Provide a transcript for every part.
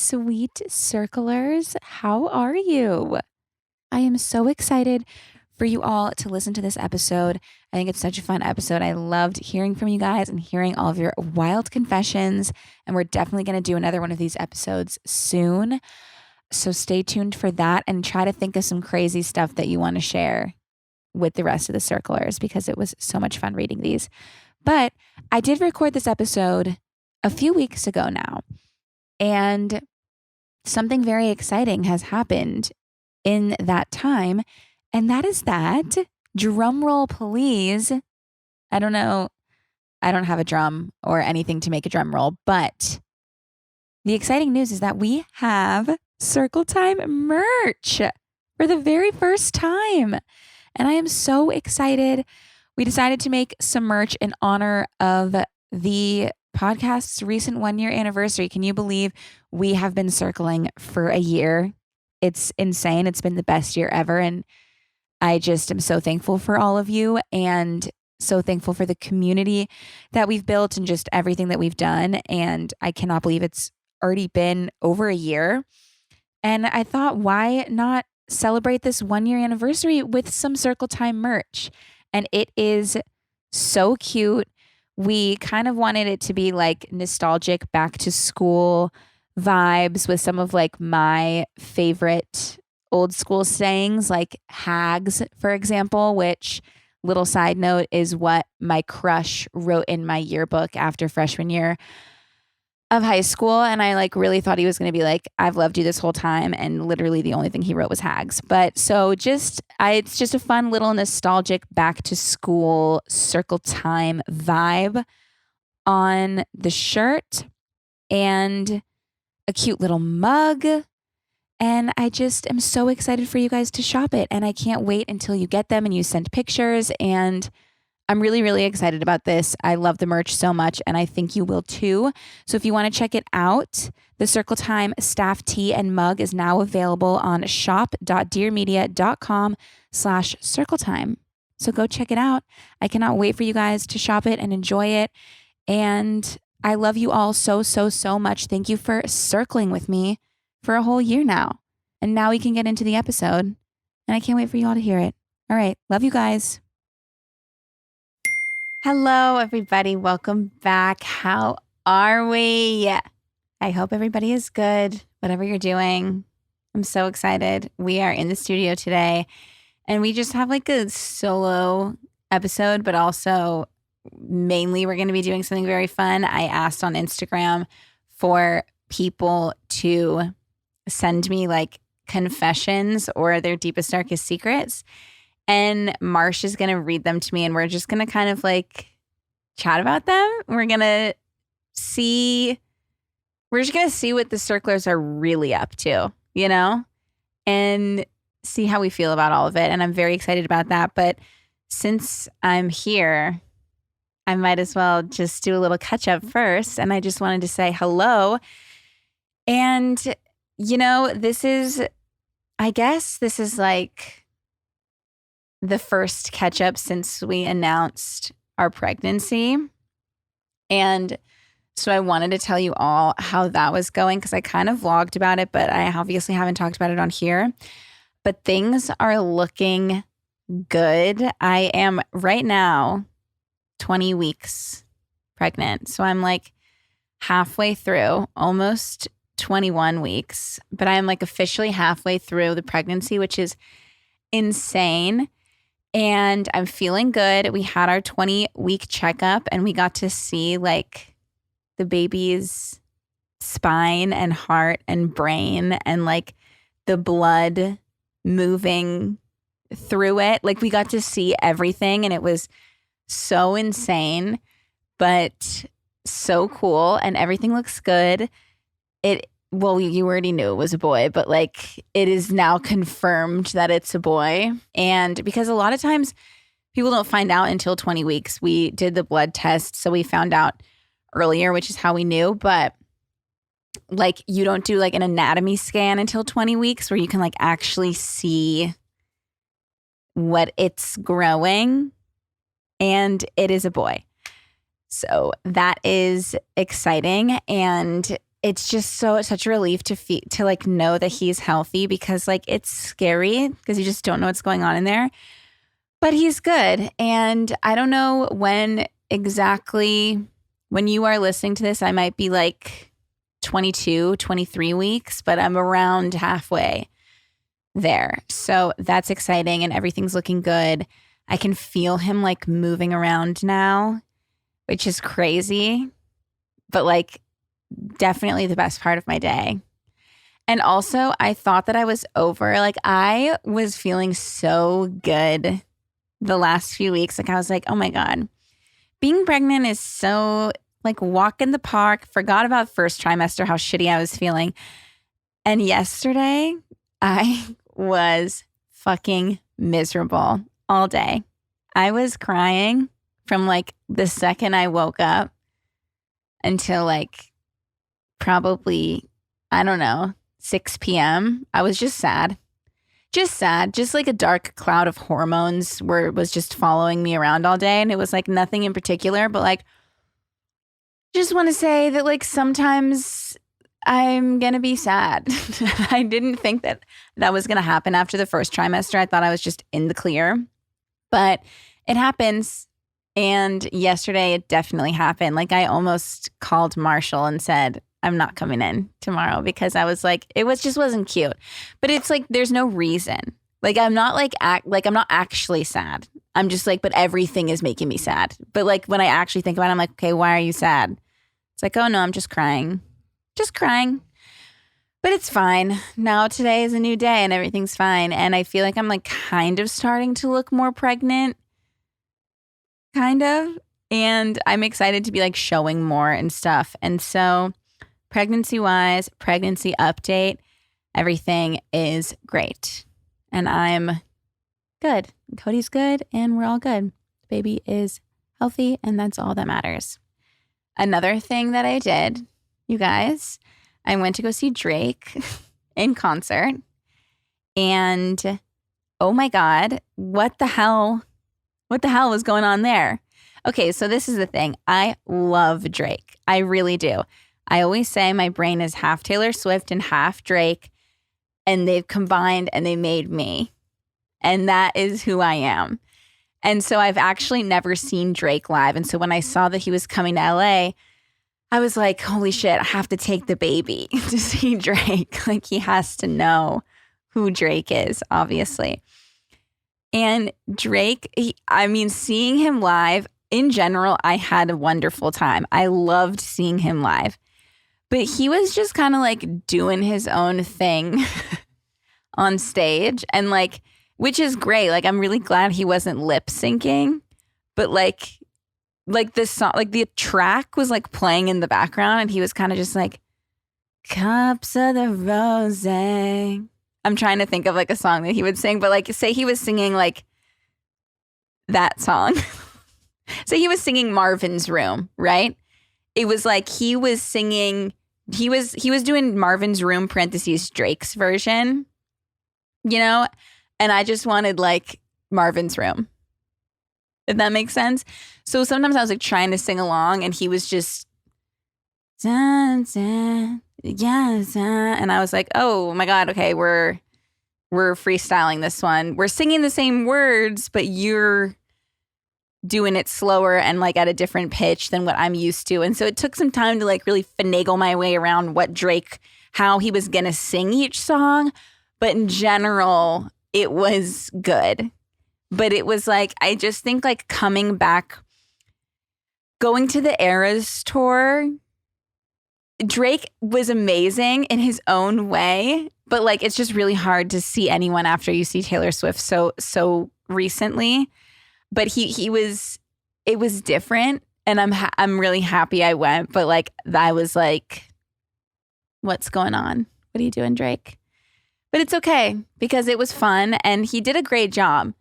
sweet circlers. How are you? I am so excited for you all to listen to this episode. I think it's such a fun episode. I loved hearing from you guys and hearing all of your wild confessions. And we're definitely going to do another one of these episodes soon. So stay tuned for that and try to think of some crazy stuff that you want to share with the rest of the circlers because it was so much fun reading these. But I did record this episode a few weeks ago now, and something very exciting has happened in that time. And that is that, drum roll please. I don't know. I don't have a drum or anything to make a drum roll, but the exciting news is that we have Circle Time merch for the very first time. And I am so excited. We decided to make some merch in honor of the podcast's recent 1-year anniversary. Can you believe we have been circling for a year? It's insane. It's been the best year ever. And I just am so thankful for all of you and so thankful for the community that we've built and just everything that we've done. And I cannot believe it's already been over a year. And I thought, why not celebrate this 1-year anniversary with some Circle Time merch? And it is so cute. We kind of wanted it to be like nostalgic back to school vibes with some of like my favorite old school sayings, like hags, for example, which, little side note, is what my crush wrote in my yearbook after freshman year of high school. And I like really thought he was going to be like, I've loved you this whole time. And literally the only thing he wrote was hags. But so it's just a fun little nostalgic back to school Circle Time vibe on the shirt and a cute little mug. And I just am so excited for you guys to shop it. And I can't wait until you get them and you send pictures. And I'm really, really excited about this. I love the merch so much, and I think you will too. So if you want to check it out, the Circle Time staff tee and mug is now available on shop.dearmedia.com/circletime. So go check it out. I cannot wait for you guys to shop it and enjoy it. And I love you all so, so, so much. Thank you for circling with me for a whole year now. And now we can get into the episode. And I can't wait for you all to hear it. All right. Love you guys. Hello, everybody. Welcome back. How are we? I hope everybody is good, whatever you're doing. I'm so excited. We are in the studio today, and we just have like a solo episode, but also mainly we're going to be doing something very fun. I asked on Instagram for people to send me like confessions or their deepest, darkest secrets. And Marsh is going to read them to me, and we're just going to kind of like chat about them. We're just going to see what the circlers are really up to, you know, and see how we feel about all of it. And I'm very excited about that. But since I'm here, I might as well just do a little catch up first. And I just wanted to say hello. And, you know, I guess this is like the first catch up since we announced our pregnancy. And so I wanted to tell you all how that was going because I kind of vlogged about it, but I obviously haven't talked about it on here. But things are looking good. I am right now 20 weeks pregnant. So I'm like halfway through, almost 21 weeks, but I am like officially halfway through the pregnancy, which is insane. And I'm feeling good. We had our 20-week checkup and we got to see like the baby's spine and heart and brain and like the blood moving through it. Like we got to see everything and it was so insane, but so cool. And everything looks good. Well, you already knew it was a boy, but like it is now confirmed that it's a boy. And because a lot of times people don't find out until 20 weeks, we did the blood test. So we found out earlier, which is how we knew. But like you don't do like an anatomy scan until 20 weeks where you can like actually see what it's growing. And it is a boy. So that is exciting. And it's just such a relief to like know that he's healthy, because like it's scary because you just don't know what's going on in there. But he's good. And I don't know when you are listening to this, I might be like 22, 23 weeks, but I'm around halfway there. So that's exciting and everything's looking good. I can feel him like moving around now, which is crazy, but like definitely the best part of my day. And also, I thought that I was over. Like, I was feeling so good the last few weeks. Like, I was like, oh my God, being pregnant is so like walk in the park. Forgot about first trimester, how shitty I was feeling. And yesterday, I was fucking miserable all day. I was crying from like the second I woke up until like probably, I don't know, 6 p.m. I was just sad. Just sad. Just like a dark cloud of hormones was just following me around all day. And it was like nothing in particular, but like, just want to say that like sometimes I'm going to be sad. I didn't think that was going to happen after the first trimester. I thought I was just in the clear, but it happens. And yesterday it definitely happened. Like I almost called Marshall and said, I'm not coming in tomorrow, because I was like, just wasn't cute. But it's like, there's no reason. Like, I'm not like, I'm not actually sad. I'm just like, but everything is making me sad. But like, when I actually think about it, I'm like, okay, why are you sad? It's like, oh no, I'm just crying. Just crying. But it's fine. Now today is a new day and everything's fine. And I feel like I'm like kind of starting to look more pregnant. Kind of. And I'm excited to be like showing more and stuff. And so pregnancy-wise, pregnancy update, everything is great. And I'm good. Cody's good and we're all good. The baby is healthy and that's all that matters. Another thing that I did, you guys, I went to go see Drake in concert. And oh my God, what the hell was going on there? Okay, so this is the thing. I love Drake. I really do. I always say my brain is half Taylor Swift and half Drake, and they've combined and they made me. And that is who I am. And so I've actually never seen Drake live. And so when I saw that he was coming to LA, I was like, holy shit, I have to take the baby to see Drake. Like, he has to know who Drake is, obviously. And Drake, seeing him live, in general, I had a wonderful time. I loved seeing him live. But he was just kind of like doing his own thing on stage, and like, which is great. Like, I'm really glad he wasn't lip syncing, but like this song, like the track was like playing in the background and he was kind of just like, cups of the rose. I'm trying to think of like a song that he would sing, but like say he was singing like that song. So he was singing Marvin's Room, right? It was like he was singing, he was doing Marvin's Room parentheses Drake's version, you know? And I just wanted like Marvin's Room, if that makes sense. So sometimes I was like trying to sing along and he was just, and I was like, oh my God, okay, we're freestyling this one. We're singing the same words, but you're doing it slower and like at a different pitch than what I'm used to. And so it took some time to like really finagle my way around how he was going to sing each song. But in general, it was good. But it was like, I just think like coming back, going to the Eras tour, Drake was amazing in his own way. But like, it's just really hard to see anyone after you see Taylor Swift so recently. But it was different, and I'm really happy I went. But like, I was like, what's going on? What are you doing, Drake? But it's okay because it was fun and he did a great job.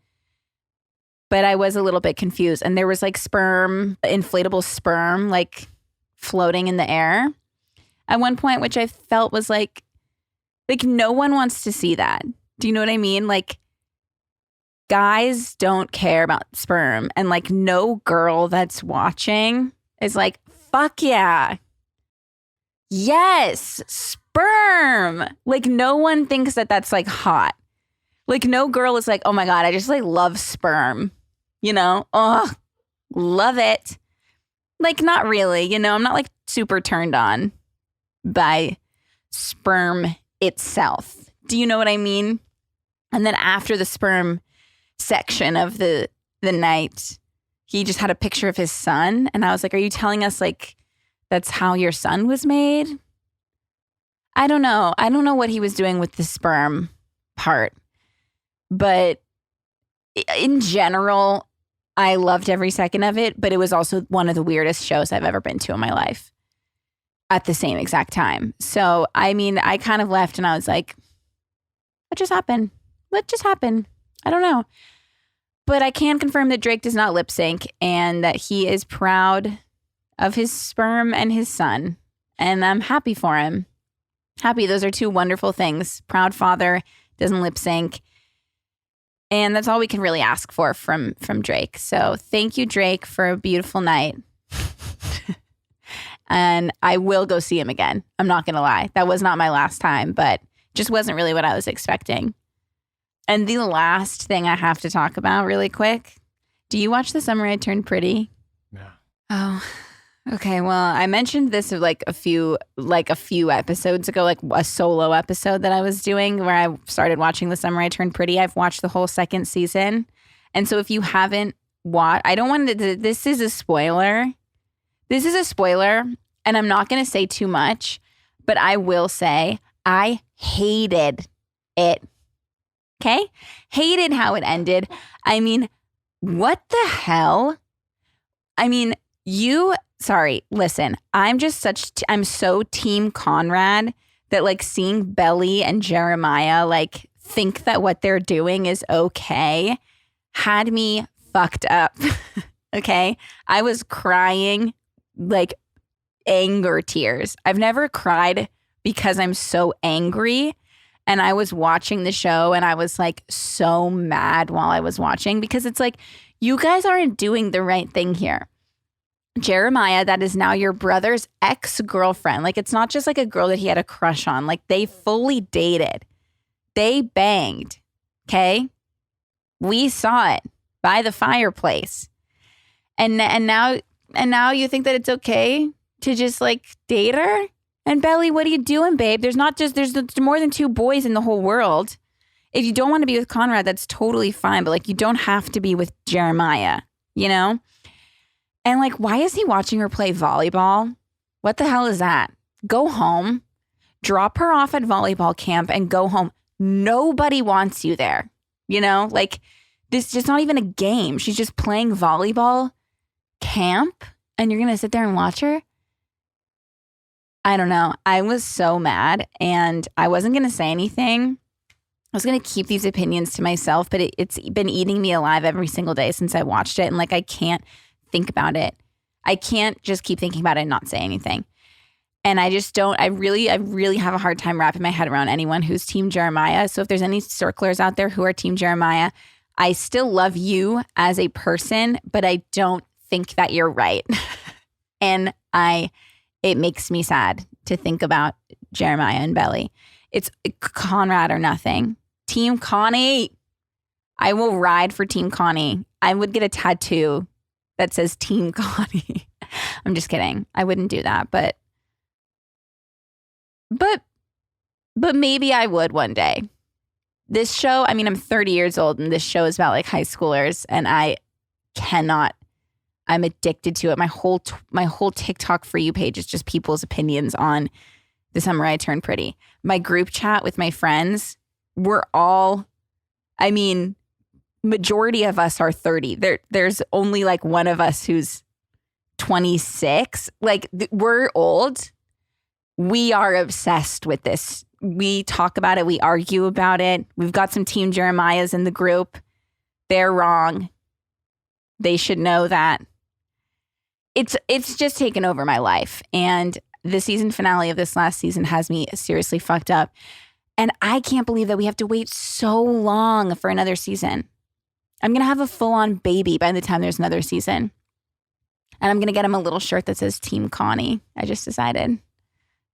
But I was a little bit confused, and there was like inflatable sperm, like floating in the air at one point, which I felt was like no one wants to see that. Do you know what I mean? Like, guys don't care about sperm, and like no girl that's watching is like, fuck yeah. Yes, sperm. Like no one thinks that that's like hot. Like no girl is like, oh my God, I just like love sperm. You know? Oh, love it. Like not really, you know, I'm not like super turned on by sperm itself. Do you know what I mean? And then after the sperm section of the night, he just had a picture of his son. And I was like, are you telling us like that's how your son was made? I don't know. I don't know what he was doing with the sperm part. But in general, I loved every second of it. But it was also one of the weirdest shows I've ever been to in my life at the same exact time. So, I mean, I kind of left and I was like, what just happened? What just happened? I don't know. But I can confirm that Drake does not lip sync and that he is proud of his sperm and his son. And I'm happy for him. Happy. Those are two wonderful things. Proud father, doesn't lip sync. And that's all we can really ask for from Drake. So thank you, Drake, for a beautiful night. And I will go see him again. I'm not going to lie. That was not my last time, but just wasn't really what I was expecting. And the last thing I have to talk about really quick. Do you watch The Summer I Turned Pretty? No. Oh, okay. Well, I mentioned this like a few episodes ago, like a solo episode that I was doing where I started watching The Summer I Turned Pretty. I've watched the whole second season. And so if you haven't watched, I don't want to, this is a spoiler. This is a spoiler, and I'm not going to say too much, but I will say I hated it. Okay? Hated how it ended. I mean, what the hell? I mean, listen, I'm so team Conrad that like seeing Belly and Jeremiah like think that what they're doing is okay had me fucked up. Okay? I was crying like anger tears. I've never cried because I'm so angry. And I was watching the show and I was like so mad while I was watching because it's like, you guys aren't doing the right thing here. Jeremiah, that is now your brother's ex-girlfriend. Like, it's not just like a girl that he had a crush on. Like, they fully dated. They banged. Okay? We saw it by the fireplace. And now you think that it's okay to just like date her? And Belly, what are you doing, babe? There's more than two boys in the whole world. If you don't want to be with Conrad, that's totally fine. But like, you don't have to be with Jeremiah, you know? And like, why is he watching her play volleyball? What the hell is that? Go home, drop her off at volleyball camp and go home. Nobody wants you there. You know, like this is just not even a game. She's just playing volleyball camp and you're going to sit there and watch her? I don't know. I was so mad and I wasn't going to say anything. I was going to keep these opinions to myself, but it's been eating me alive every single day since I watched it. And like, I can't think about it. I can't just keep thinking about it and not say anything. And I just don't, I really have a hard time wrapping my head around anyone who's Team Jeremiah. So if there's any circlers out there who are Team Jeremiah, I still love you as a person, but I don't think that you're right. And it makes me sad to think about Jeremiah and Belly. It's Conrad or nothing. Team Connie. I will ride for Team Connie. I would get a tattoo that says Team Connie. I'm just kidding. I wouldn't do that, but maybe I would one day. This show, I mean, I'm 30 years old and this show is about like high schoolers and I'm addicted to it. My whole TikTok For You page is just people's opinions on The Summer I Turned Pretty. My group chat with my friends, majority of us are 30. There's only like one of us who's 26. Like we're old. We are obsessed with this. We talk about it. We argue about it. We've got some Team Jeremiahs in the group. They're wrong. They should know that. It's just taken over my life. And the season finale of this last season has me seriously fucked up. And I can't believe that we have to wait so long for another season. I'm going to have a full-on baby by the time there's another season. And I'm going to get him a little shirt that says Team Connie. I just decided.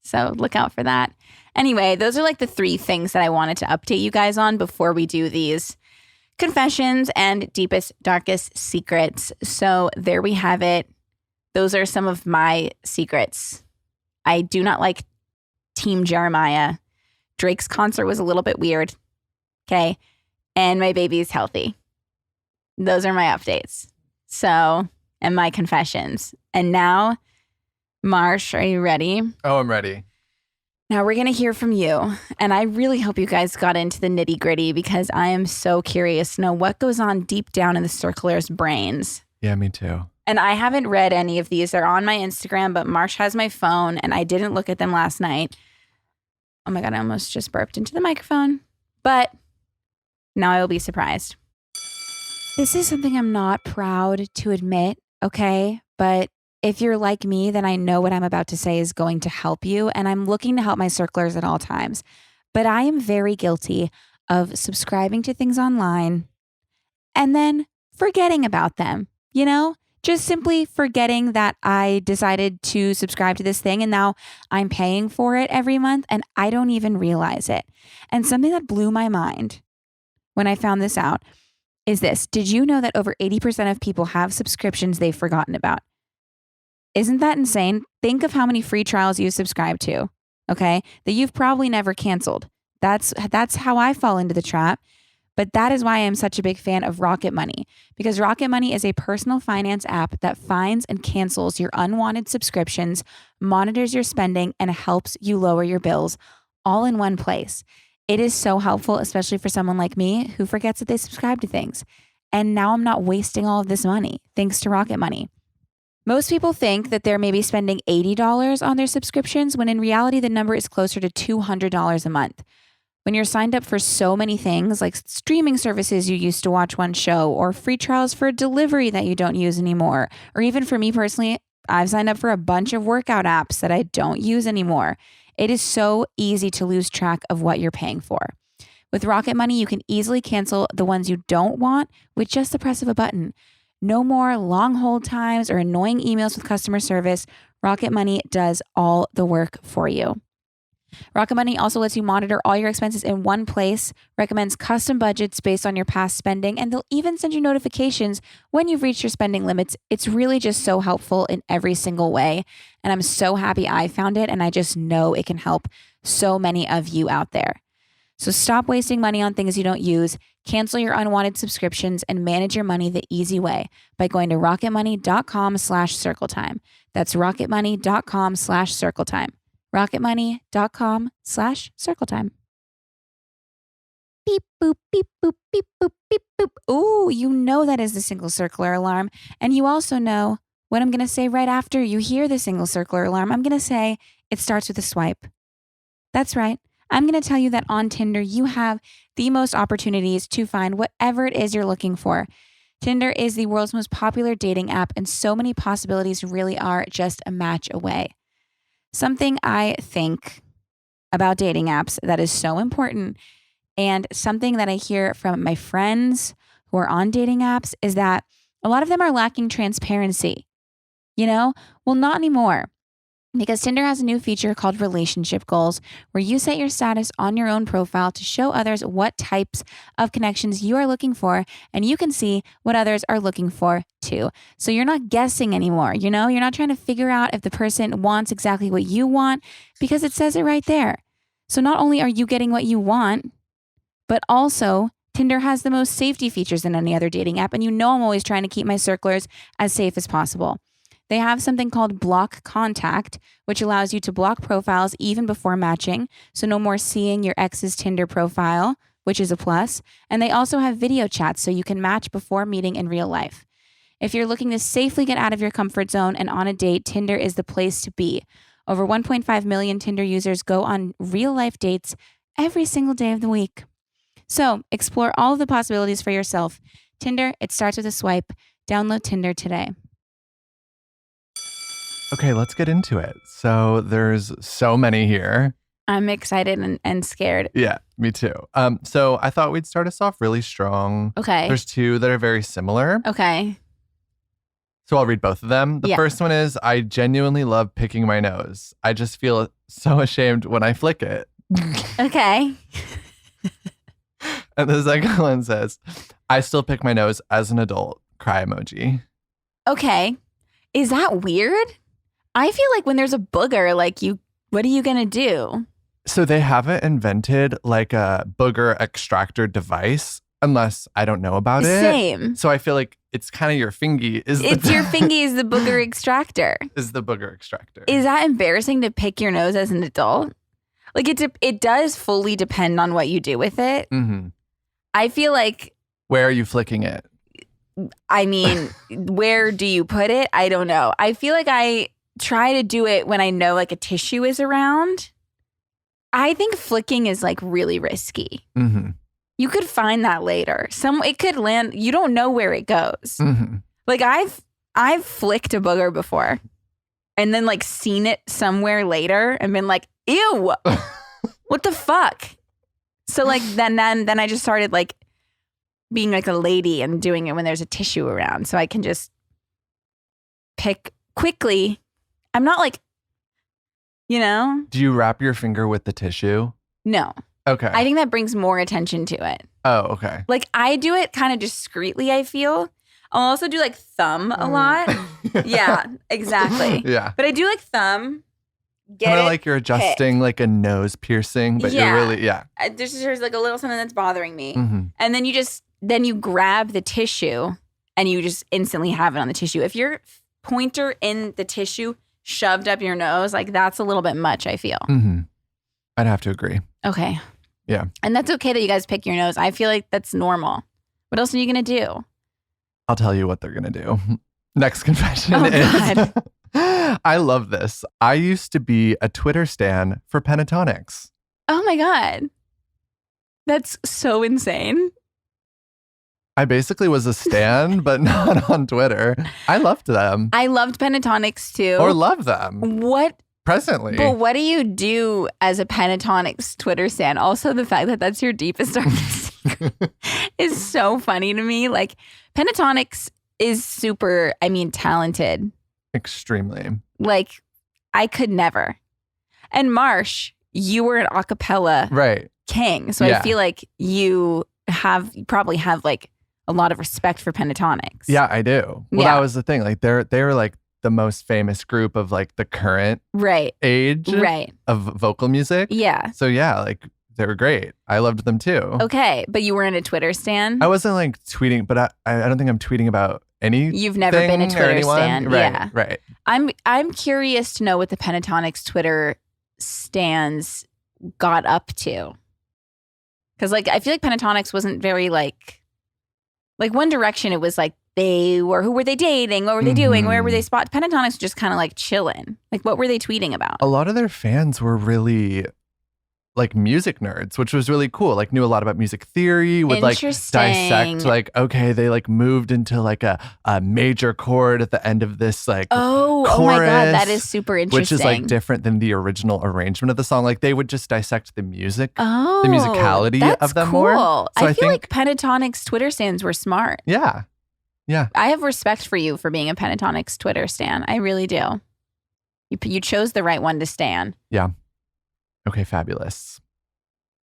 So look out for that. Anyway, those are like the 3 things that I wanted to update you guys on before we do these confessions and deepest, darkest secrets. So there we have it. Those are some of my secrets. I do not like Team Jeremiah. Drake's concert was a little bit weird. Okay. And my baby is healthy. Those are my updates. So, and my confessions. And now, Marsh, are you ready? Oh, I'm ready. Now we're going to hear from you. And I really hope you guys got into the nitty gritty because I am so curious to know what goes on deep down in the circlers' brains. Yeah, me too. And I haven't read any of these. They're on my Instagram, but Marsh has my phone and I didn't look at them last night. Oh my God, I almost just burped into the microphone. But now I will be surprised. This is something I'm not proud to admit, okay? But if you're like me, then I know what I'm about to say is going to help you. And I'm looking to help my circlers at all times. But I am very guilty of subscribing to things online and then forgetting about them, you know? Just simply forgetting that I decided to subscribe to this thing and now I'm paying for it every month and I don't even realize it. And something that blew my mind when I found this out is this. Did you know that over 80% of people have subscriptions they've forgotten about? Isn't that insane? Think of how many free trials you've subscribed to, okay, that you've probably never canceled. That's how I fall into the trap. But that is why I'm such a big fan of Rocket Money, because Rocket Money is a personal finance app that finds and cancels your unwanted subscriptions, monitors your spending, and helps you lower your bills all in one place. It is so helpful, especially for someone like me who forgets that they subscribe to things. And now I'm not wasting all of this money thanks to Rocket Money. Most people think that they're maybe spending $80 on their subscriptions when in reality the number is closer to $200 a month. When you're signed up for so many things like streaming services you used to watch one show or free trials for delivery that you don't use anymore, or even for me personally, I've signed up for a bunch of workout apps that I don't use anymore. It is so easy to lose track of what you're paying for. With Rocket Money, you can easily cancel the ones you don't want with just the press of a button. No more long hold times or annoying emails with customer service. Rocket Money does all the work for you. Rocket Money also lets you monitor all your expenses in one place, recommends custom budgets based on your past spending, and they'll even send you notifications when you've reached your spending limits. It's really just so helpful in every single way. And I'm so happy I found it, and I just know it can help so many of you out there. So stop wasting money on things you don't use, cancel your unwanted subscriptions, and manage your money the easy way by going to rocketmoney.com/circletime. That's rocketmoney.com/circletime. rocketmoney.com/circletime. Beep, boop, beep, boop, beep, boop, beep, boop. Ooh, you know that is the single circler alarm. And you also know what I'm going to say right after you hear the single circler alarm. I'm going to say it starts with a swipe. That's right. I'm going to tell you that on Tinder, you have the most opportunities to find whatever it is you're looking for. Tinder is the world's most popular dating app, and so many possibilities really are just a match away. Something I think about dating apps that is so important, and something that I hear from my friends who are on dating apps, is that a lot of them are lacking transparency. You know? Well, not anymore. Because Tinder has a new feature called relationship goals, where you set your status on your own profile to show others what types of connections you are looking for, and you can see what others are looking for too. So you're not guessing anymore, you know? You're not trying to figure out if the person wants exactly what you want because it says it right there. So not only are you getting what you want, but also Tinder has the most safety features than any other dating app, and you know I'm always trying to keep my circlers as safe as possible. They have something called block contact, which allows you to block profiles even before matching. So no more seeing your ex's Tinder profile, which is a plus. And they also have video chats so you can match before meeting in real life. If you're looking to safely get out of your comfort zone and on a date, Tinder is the place to be. Over 1.5 million Tinder users go on real life dates every single day of the week. So explore all of the possibilities for yourself. Tinder, it starts with a swipe. Download Tinder today. Okay, let's get into it. So there's so many here. I'm excited and scared. Yeah, me too. So I thought we'd start us off really strong. Okay. There's 2 that are very similar. Okay. So I'll read both of them. The first one is, I genuinely love picking my nose. I just feel so ashamed when I flick it. Okay. And the second one says, I still pick my nose as an adult. Cry emoji. Okay. Is that weird? I feel like when there's a booger, like what are you going to do? So they haven't invented like a booger extractor device unless I don't know about it. Same. So I feel like it's kind of your fingy. Your fingy is the booger extractor. Is the booger extractor. Is that embarrassing to pick your nose as an adult? Like it does fully depend on what you do with it. Mm-hmm. I feel like. Where are you flicking it? I mean, where do you put it? I don't know. I feel like I try to do it when I know like a tissue is around. I think flicking is like really risky. Mm-hmm. You could find that later. It could land. You don't know where it goes. Mm-hmm. Like I've flicked a booger before, and then like seen it somewhere later and been like, ew, what the fuck? So like then I just started like being like a lady and doing it when there's a tissue around, so I can just pick quickly. I'm not like, Do you wrap your finger with the tissue? No. Okay. I think that brings more attention to it. Oh, okay. Like I do it kind of discreetly, I feel. I'll also do like thumb a lot. Yeah, exactly. Yeah. But I do like thumb. Kind of like you're adjusting like a nose piercing, but you're really, There's like a little something that's bothering me. Mm-hmm. And then you grab the tissue and you just instantly have it on the tissue. If your pointer in the tissue shoved up your nose, like that's a little bit much, I feel. Mm-hmm. I'd have to agree. Okay. Yeah. And that's okay that you guys pick your nose. I feel like that's normal. What else are you going to do? I'll tell you what they're going to do. Next confession Oh, is, God. I love this. I used to be a Twitter stan for Pentatonics. Oh my God. That's so insane. I basically was a stan, but not on Twitter. I loved them. I loved Pentatonics too. Or love them. What? Presently. But what do you do as a Pentatonics Twitter stan? Also, the fact that that's your deepest, darkest secret is so funny to me. Like, Pentatonics is super, talented. Extremely. Like, I could never. And Marsh, you were an a cappella king. So I feel like you probably have like a lot of respect for Pentatonics. Yeah, I do. Well, that was the thing. Like they were like the most famous group of like the current age of vocal music. Yeah. So yeah, like they were great. I loved them too. Okay. But you weren't a Twitter stan? I wasn't like tweeting, but I don't think I'm tweeting about any. You've never been a Twitter stan. Right, yeah. Right. I'm curious to know what the Pentatonics Twitter stans got up to. Because like I feel like Pentatonics wasn't very like One Direction, it was like who were they dating? What were they doing? Where were they spot? Pentatonics just kind of like chilling. Like what were they tweeting about? A lot of their fans were really like music nerds, which was really cool. Like knew a lot about music theory, would like dissect like, okay, they like moved into like a major chord at the end of this like chorus, oh my God, that is super interesting. Which is like different than the original arrangement of the song. Like they would just dissect the music, the Oh, musicality that's of them cool. more. So I feel like Pentatonics Twitter stans were smart. Yeah. Yeah. I have respect for you for being a Pentatonics Twitter stan. I really do. You chose the right one to stan. Yeah. Okay, fabulous.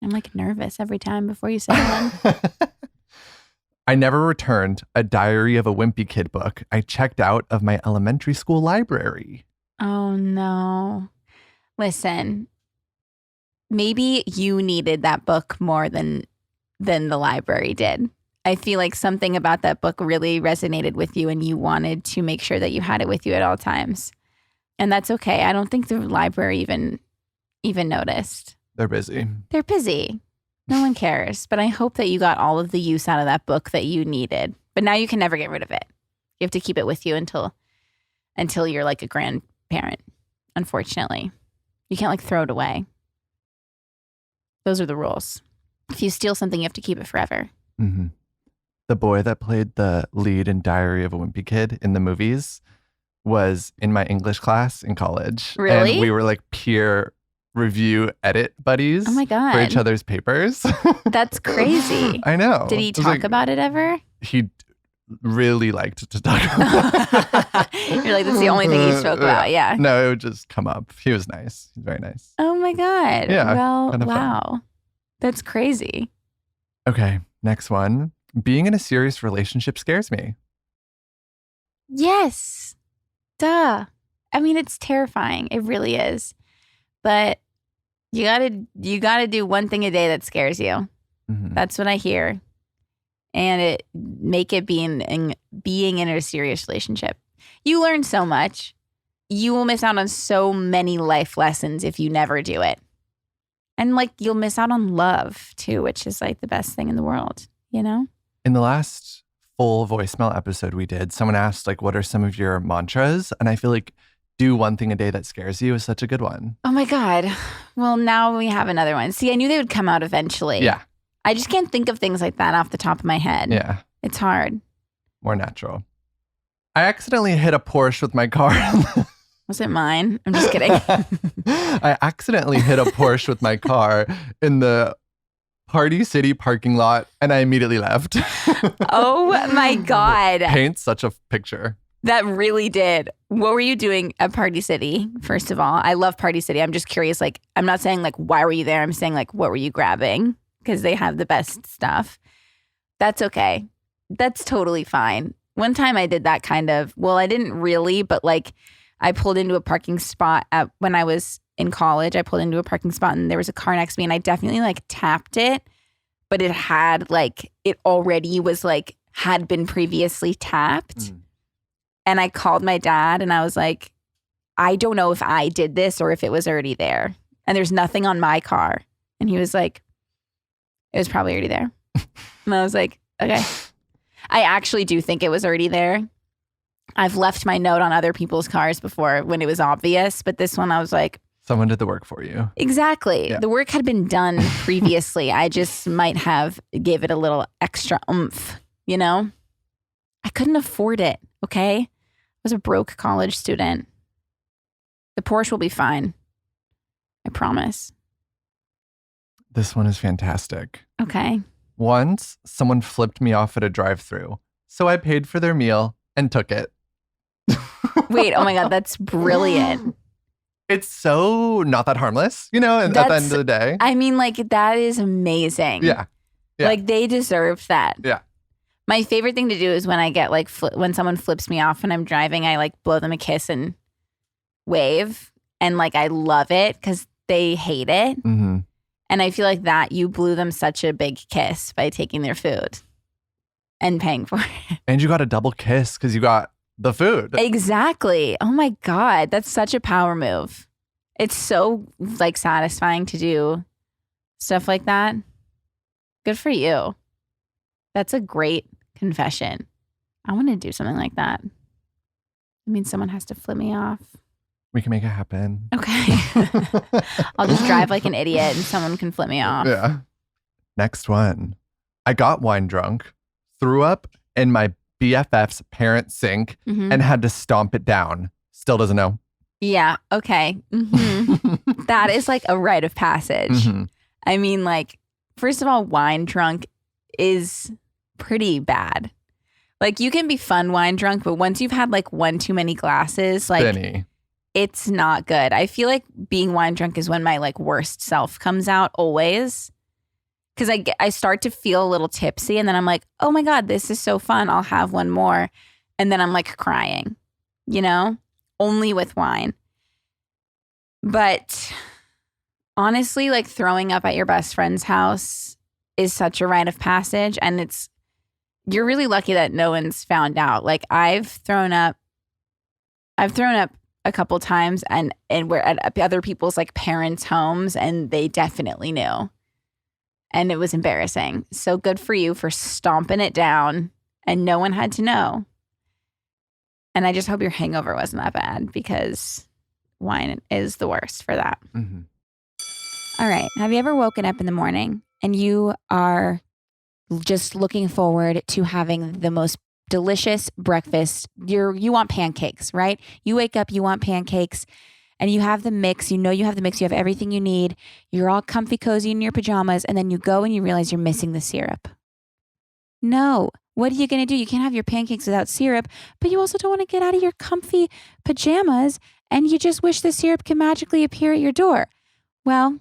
I'm like nervous every time before you say one. I never returned a Diary of a Wimpy Kid book I checked out of my elementary school library. Oh no. Listen, maybe you needed that book more than the library did. I feel like something about that book really resonated with you and you wanted to make sure that you had it with you at all times. And that's okay. I don't think the library even noticed. They're busy. They're busy. No one cares. But I hope that you got all of the use out of that book that you needed. But now you can never get rid of it. You have to keep it with you until you're like a grandparent, unfortunately. You can't like throw it away. Those are the rules. If you steal something, you have to keep it forever. Mm-hmm. The boy that played the lead in Diary of a Wimpy Kid in the movies was in my English class in college. Really? And we were like peer review edit buddies. Oh my God. For each other's papers. That's crazy. I know. Did he talk about it ever? He really liked to talk about. You're like, that's the only thing you spoke about. Yeah. No, it would just come up. He was nice. He's very nice. Oh my God. Yeah. Well, kind of wow. fun. That's crazy. Okay. Next one. Being in a serious relationship scares me. Yes. Duh. I mean, it's terrifying. It really is. But you gotta do one thing a day that scares you. Mm-hmm. That's what I hear. And make it being in a serious relationship. You learn so much. You will miss out on so many life lessons if you never do it. And like you'll miss out on love too, which is like the best thing in the world, you know? In the last full voicemail episode we did, someone asked like, what are some of your mantras? And I feel like do one thing a day that scares you is such a good one. Oh my God. Well, now we have another one. See, I knew they would come out eventually. Yeah. I just can't think of things like that off the top of my head. Yeah. It's hard. More natural. I accidentally hit a Porsche with my car. Was it mine? I'm just kidding. I accidentally hit a Porsche with my car in the Party City parking lot and I immediately left. Oh my God. Paints such a picture. That really did. What were you doing at Party City, first of all? I love Party City. I'm just curious. Like, I'm not saying like, why were you there? I'm saying like, what were you grabbing? Because they have the best stuff. That's okay. That's totally fine. One time I did that I didn't really, but like I pulled into a parking spot when I was in college. I pulled into a parking spot and there was a car next to me and I definitely like tapped it, but it had like, it already was like, had been previously tapped. Mm. And I called my dad and I was like, I don't know if I did this or if it was already there. And there's nothing on my car. And he was like, it was probably already there. And I was like, okay. I actually do think it was already there. I've left my note on other people's cars before when it was obvious. But this one I was like. Someone did the work for you. Exactly. Yeah. The work had been done previously. I just might have gave it a little extra oomph, you know? I couldn't afford it, okay? I was a broke college student. The Porsche will be fine. I promise. This one is fantastic. Okay. Once, someone flipped me off at a drive-thru, so I paid for their meal and took it. Wait, oh my God, that's brilliant. It's so not that harmless, you know, at the end of the day. I mean, like, that is amazing. Yeah. Like, they deserve that. Yeah. My favorite thing to do is when I get like, when someone flips me off when I'm driving, I like blow them a kiss and wave. And like, I love it because they hate it. Mm-hmm. And I feel like that you blew them such a big kiss by taking their food and paying for it. And you got a double kiss because you got the food. Exactly. Oh my God. That's such a power move. It's so like satisfying to do stuff like that. Good for you. That's a great confession. I want to do something like that. I mean, someone has to flip me off. We can make it happen. Okay. I'll just drive like an idiot and someone can flip me off. Yeah. Next one. I got wine drunk, threw up in my BFF's parent sink, and had to stomp it down. Still doesn't know. Yeah. Okay. Mm-hmm. That is like a rite of passage. Mm-hmm. I mean, like, first of all, wine drunk is pretty bad. Like, you can be fun wine drunk, but once you've had like one too many glasses, like, Spinny. It's not good. I feel like being wine drunk is when my like worst self comes out always. Because I start to feel a little tipsy and then I'm like, oh my God, this is so fun. I'll have one more. And then I'm like crying, you know, only with wine. But honestly, like throwing up at your best friend's house is such a rite of passage. And you're really lucky that no one's found out. Like I've thrown up a couple times and we're at other people's like parents' homes and they definitely knew. And it was embarrassing. So good for you for stomping it down and no one had to know. And I just hope your hangover wasn't that bad because wine is the worst for that. Mm-hmm. All right. Have you ever woken up in the morning and you are just looking forward to having the most delicious breakfast? You want pancakes, right? You wake up, you want pancakes. And you have the mix, you have the mix, you have everything you need. You're all comfy, cozy in your pajamas, and then you go and you realize you're missing the syrup. No. what are you going to do? You can't have your pancakes without syrup, but you also don't want to get out of your comfy pajamas and you just wish the syrup can magically appear at your door. Well,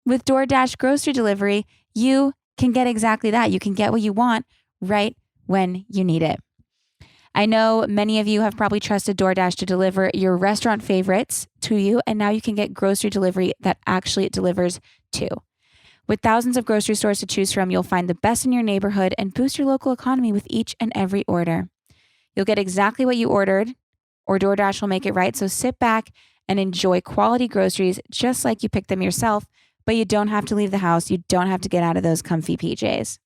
with DoorDash grocery delivery, you can get exactly that. You can get what you want right when you need it. I know many of you have probably trusted DoorDash to deliver your restaurant favorites to you, and now you can get grocery delivery that actually delivers too. With thousands of grocery stores to choose from, you'll find the best in your neighborhood and boost your local economy with each and every order. You'll get exactly what you ordered, or DoorDash will make it right. So sit back and enjoy quality groceries just like you picked them yourself, but you don't have to leave the house. You don't have to get out of those comfy PJs.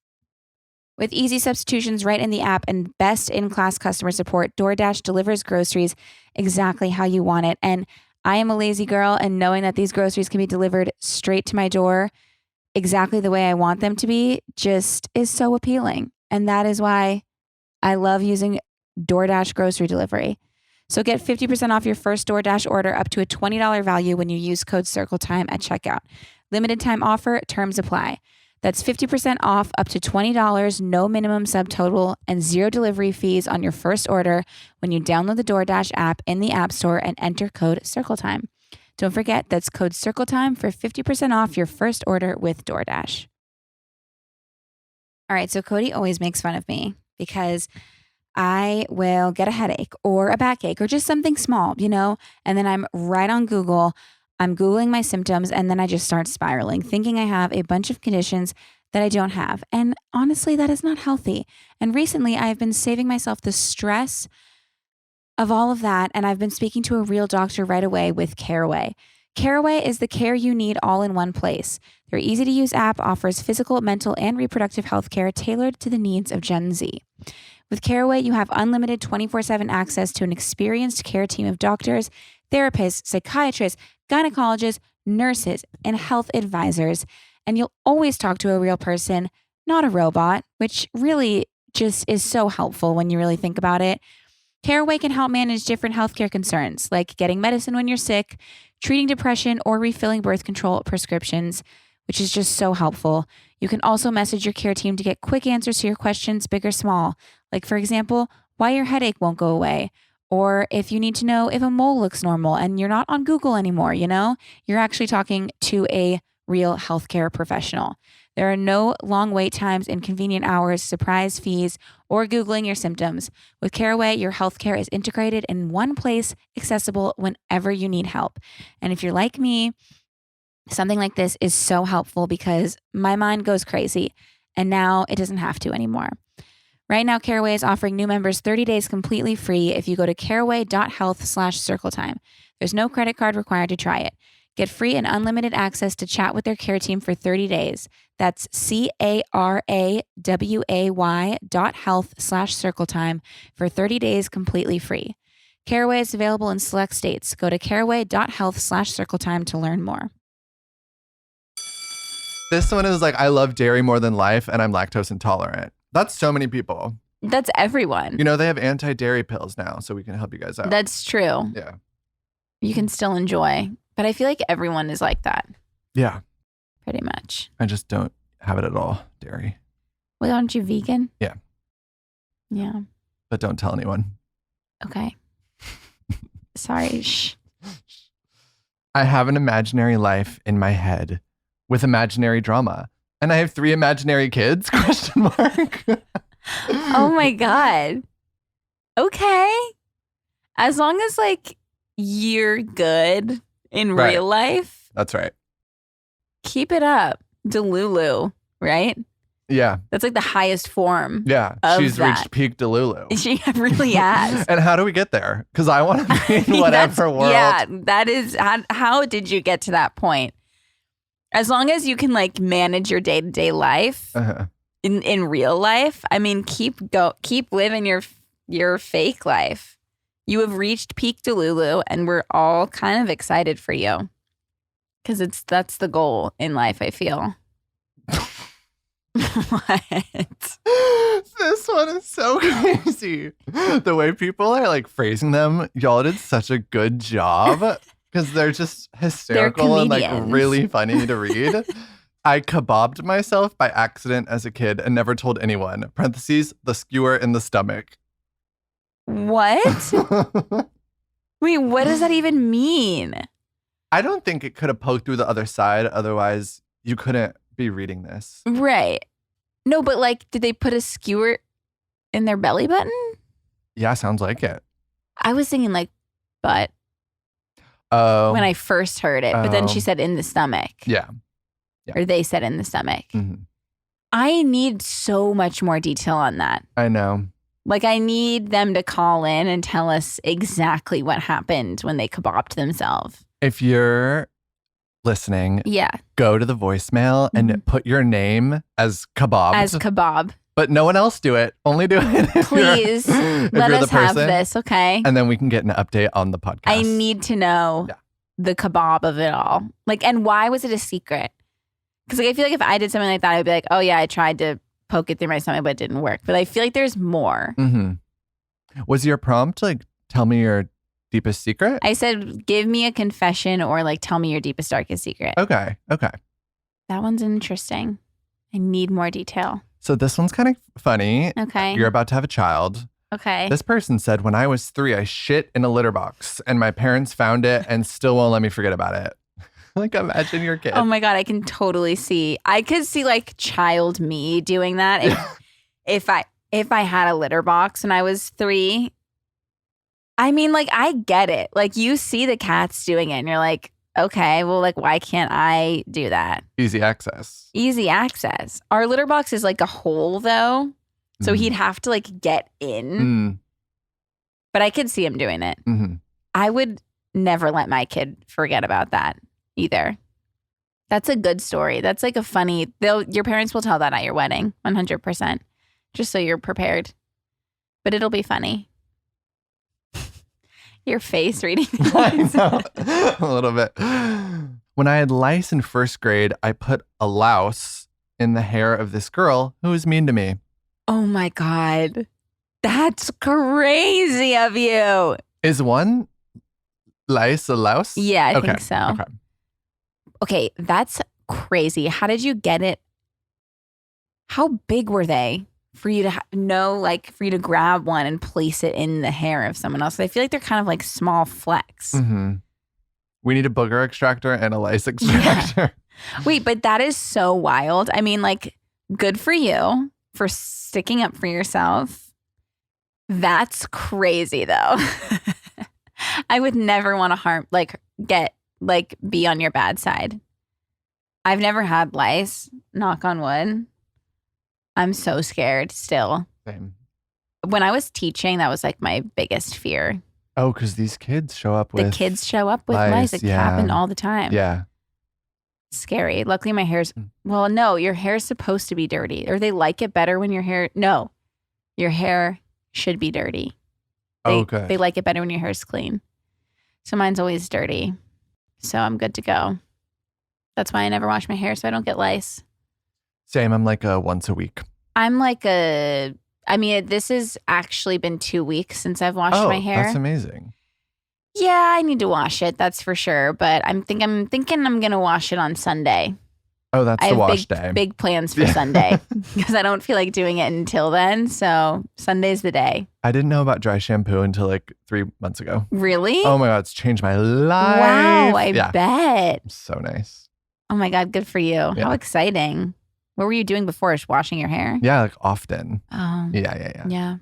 With easy substitutions right in the app and best-in-class customer support, DoorDash delivers groceries exactly how you want it. And I am a lazy girl, and knowing that these groceries can be delivered straight to my door exactly the way I want them to be just is so appealing. And that is why I love using DoorDash grocery delivery. So get 50% off your first DoorDash order up to a $20 value when you use code CircleTime at checkout. Limited time offer, terms apply. That's 50% off up to $20, no minimum subtotal, and zero delivery fees on your first order when you download the DoorDash app in the App Store and enter code CircleTime. Don't forget, that's code CircleTime for 50% off your first order with DoorDash. All right, so Cody always makes fun of me because I will get a headache or a backache or just something small, and then I'm right on Google. I'm Googling my symptoms and then I just start spiraling, thinking I have a bunch of conditions that I don't have. And honestly, that is not healthy. And recently I've been saving myself the stress of all of that. And I've been speaking to a real doctor right away with Caraway. Caraway is the care you need all in one place. Their easy to use app offers physical, mental, and reproductive health care tailored to the needs of Gen Z. With Caraway, you have unlimited 24/7 access to an experienced care team of doctors, therapists, psychiatrists, gynecologists, nurses, and health advisors. And you'll always talk to a real person, not a robot, which really just is so helpful when you really think about it. Caraway can help manage different healthcare concerns, like getting medicine when you're sick, treating depression, or refilling birth control prescriptions, which is just so helpful. You can also message your care team to get quick answers to your questions, big or small. Like, for example, why your headache won't go away. Or if you need to know if a mole looks normal and you're not on Google anymore, you're actually talking to a real healthcare professional. There are no long wait times, inconvenient hours, surprise fees, or Googling your symptoms. With Caraway, your healthcare is integrated in one place, accessible whenever you need help. And if you're like me, something like this is so helpful because my mind goes crazy and now it doesn't have to anymore. Right now, Caraway is offering new members 30 days completely free if you go to caraway.health/circletime. There's no credit card required to try it. Get free and unlimited access to chat with their care team for 30 days. That's caraway.health/circletime for 30 days completely free. Caraway is available in select states. Go to caraway.health/circletime to learn more. This one is like, I love dairy more than life and I'm lactose intolerant. That's so many people. That's everyone. They have anti-dairy pills now, so we can help you guys out. That's true. Yeah. You can still enjoy, but I feel like everyone is like that. Yeah. Pretty much. I just don't have it at all, dairy. Well, aren't you vegan? Yeah. Yeah. But don't tell anyone. Okay. Sorry. Shh. I have an imaginary life in my head with imaginary drama. And I have 3 imaginary kids? ? Oh my God. Okay. As long as you're good in real life. That's right. Keep it up. Delulu, right? Yeah. That's the highest form. Yeah. She's reached peak Delulu. She really has. And how do we get there? Because I want to be in whatever world. Yeah, that is, how did you get to that point? As long as you can manage your day-to-day life in real life, I mean, keep living your fake life. You have reached peak Delulu, and we're all kind of excited for you because that's the goal in life, I feel. What? This one is so crazy. The way people are phrasing them, y'all did such a good job. Because they're just hysterical and really funny to read. I kebabbed myself by accident as a kid and never told anyone. Parentheses, the skewer in the stomach. What? Wait, what does that even mean? I don't think it could have poked through the other side. Otherwise, you couldn't be reading this. Right. No, but like, did they put a skewer in their belly button? Yeah, sounds like it. I was thinking like butt. Oh. When I first heard it. But then she said in the stomach. Yeah. Or they said in the stomach. Mm-hmm. I need so much more detail on that. I know. Like, I need them to call in and tell us exactly what happened when they kebabbed themselves. If you're listening, go to the voicemail and put your name as kebab. As kebab. But no one else do it. Only do it if Please, let us have this, okay? And then we can get an update on the podcast. I need to know the kebab of it all. Like, and why was it a secret? Because like, I feel like if I did something like that, I'd be like, oh yeah, I tried to poke it through my stomach, but it didn't work. But I feel like there's more. Mm-hmm. Was your prompt like, tell me your deepest secret? I said, give me a confession or like, tell me your deepest, darkest secret. Okay. That one's interesting. I need more detail. So this one's kind of funny. Okay. You're about to have a child. Okay. This person said, when I was 3, I shit in a litter box and my parents found it and still won't let me forget about it. Like, imagine your kid. Oh my God, I can totally see. I could see like child me doing that if I had a litter box when I was 3. I mean, like, I get it. Like, you see the cats doing it and you're like, okay, well, like, why can't I do that? Easy access. Easy access. Our litter box is like a hole though. So he'd have to like get in. But I could see him doing it. Mm-hmm. I would never let my kid forget about that either. That's a good story. That's like a funny, your parents will tell that at your wedding, 100%. Just so you're prepared. But it'll be funny. Your face reading. I know. A little bit. When I had lice in 1st grade, I put a louse in the hair of this girl who was mean to me. Oh my God. That's crazy of you. Is one lice a louse? Yeah, I think so. Okay, that's crazy. How did you get it? How big were they for you to know, like for you to grab one and place it in the hair of someone else? I feel like they're kind of like small flecks. Mm-hmm. We need a booger extractor and a lice extractor. Yeah. Wait, but that is so wild. I mean, like, good for you for sticking up for yourself. That's crazy, though. I would never want to be on your bad side. I've never had lice, knock on wood. I'm so scared still. Same. When I was teaching, that was like my biggest fear. Oh, because these kids show up with lice. It happened all the time. Yeah. Scary. Luckily, my hair's, well, no, your hair's supposed to be dirty. Or they like it better when your hair, no, your hair should be dirty. Good. They like it better when your hair's clean. So mine's always dirty. So I'm good to go. That's why I never wash my hair so I don't get lice. Same. I'm like a once a week. I'm like this has actually been 2 weeks since I've washed my hair. That's amazing. Yeah, I need to wash it. That's for sure. But I'm thinking I'm going to wash it on Sunday. Oh, that's the wash day. Big plans for Sunday because I don't feel like doing it until then. So Sunday's the day. I didn't know about dry shampoo until like 3 months ago. Really? Oh my God, it's changed my life. Wow, I bet. So nice. Oh my God, good for you. Yeah. How exciting. What were you doing before? Just washing your hair? Yeah, like often. Oh. Yeah.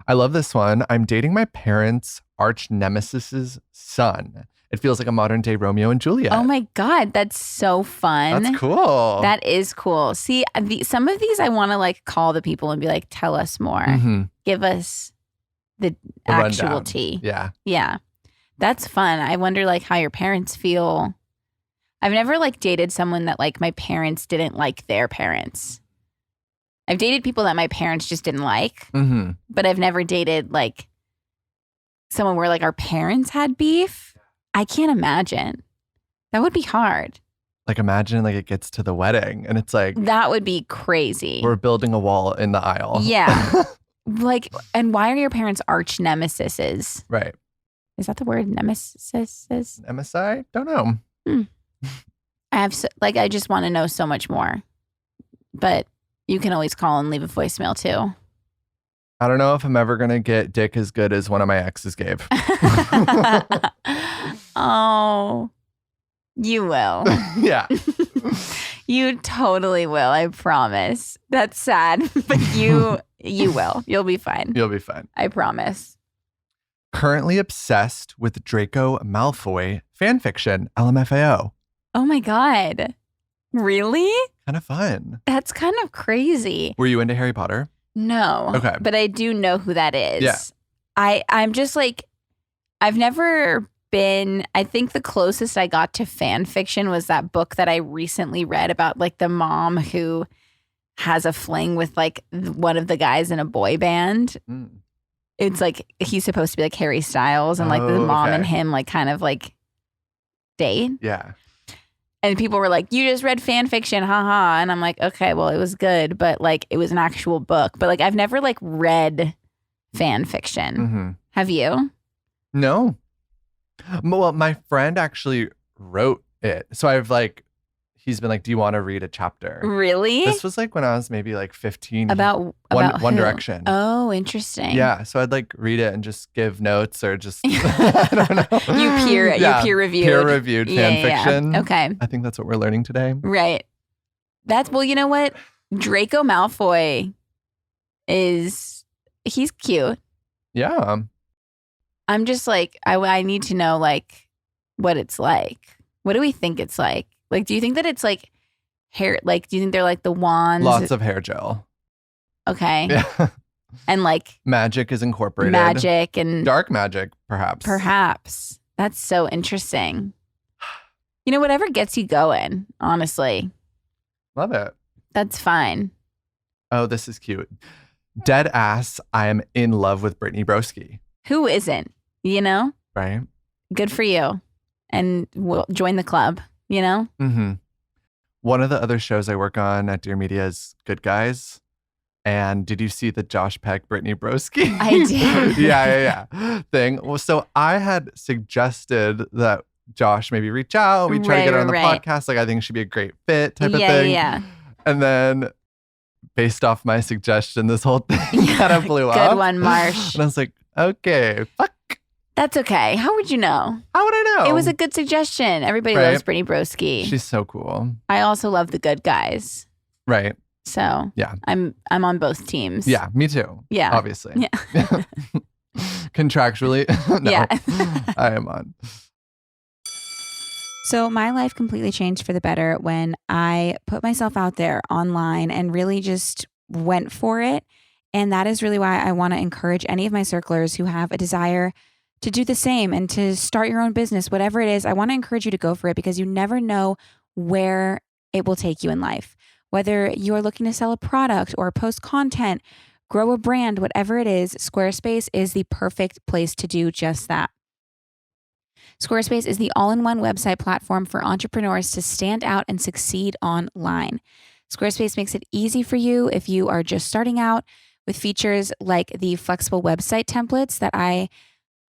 I love this one. I'm dating my parents' arch nemesis's son. It feels like a modern day Romeo and Juliet. Oh my God, that's so fun. That's cool. That is cool. See, some of these I want to like call the people and be like, tell us more. Mm-hmm. Give us the actual rundown. tea. Yeah. Yeah. That's fun. I wonder like how your parents feel. I've never like dated someone that like my parents didn't like their parents. I've dated people that my parents just didn't like, but I've never dated like someone where like our parents had beef. I can't imagine. That would be hard. Like imagine like it gets to the wedding and it's like. That would be crazy. We're building a wall in the aisle. Yeah. Like, and why are your parents arch nemesises? Right. Is that the word? Nemesis? MSI? Don't know. I just want to know so much more. But you can always call and leave a voicemail too. I don't know if I'm ever going to get dick as good as one of my exes gave. Oh, you will. Yeah. You totally will. I promise. That's sad, but you will. You'll be fine. You'll be fine. I promise. Currently obsessed with Draco Malfoy fanfiction, LMFAO. Oh my God. Really? Kind of fun. That's kind of crazy. Were you into Harry Potter? No. Okay. But I do know who that is. Yeah. I'm just like, I've never been, I think the closest I got to fan fiction was that book that I recently read about like the mom who has a fling with like one of the guys in a boy band. Mm. It's like, he's supposed to be like Harry Styles and like the mom and him like kind of like date. Yeah. And people were like, you just read fan fiction, haha. And I'm like, okay, well, it was good, but like it was an actual book. But like I've never like read fan fiction. Mm-hmm. Have you? No. Well, my friend actually wrote it. So I've like, he's been like, do you want to read a chapter? Really? This was like when I was maybe like 15. About One Direction. Oh, interesting. Yeah. So I'd like read it and just give notes or just, I don't know. You peer reviewed. Peer reviewed fan fiction. Yeah. Okay. I think that's what we're learning today. Right. Well, you know what? Draco Malfoy he's cute. Yeah. I'm just like, I need to know like what it's like. What do we think it's like? Like, do you think that it's like hair? Like, do you think they're like the wands? Lots of hair gel. Okay. Yeah. And like magic is incorporated. Magic and dark magic, perhaps. Perhaps. That's so interesting. You know, whatever gets you going, honestly. Love it. That's fine. Oh, this is cute. Dead ass, I am in love with Brittany Broski. Who isn't? You know? Right. Good for you. And we'll join the club, you know? Mm-hmm. One of the other shows I work on at Dear Media is Good Guys. And did you see the Josh Peck, Brittany Broski? I did. yeah. Thing. Well, so I had suggested that Josh maybe reach out. We try to get her on the podcast. Like, I think she'd be a great fit type of thing. Yeah. And then based off my suggestion, this whole thing kind of blew up. Good one, Marsh. And I was like, okay, fuck. That's okay. How would you know? How would I know? It was a good suggestion. Everybody loves Brittany Broski. She's so cool. I also love the Good Guys. Right. So yeah, I'm on both teams. Yeah, me too. Yeah. Obviously. Yeah. Contractually. No, yeah. I am on. So my life completely changed for the better when I put myself out there online and really just went for it. And that is really why I want to encourage any of my circlers who have a desire to do the same and to start your own business, whatever it is. I want to encourage you to go for it because you never know where it will take you in life. Whether you're looking to sell a product or post content, grow a brand, whatever it is, Squarespace is the perfect place to do just that. Squarespace is the all-in-one website platform for entrepreneurs to stand out and succeed online. Squarespace makes it easy for you if you are just starting out with features like the flexible website templates that I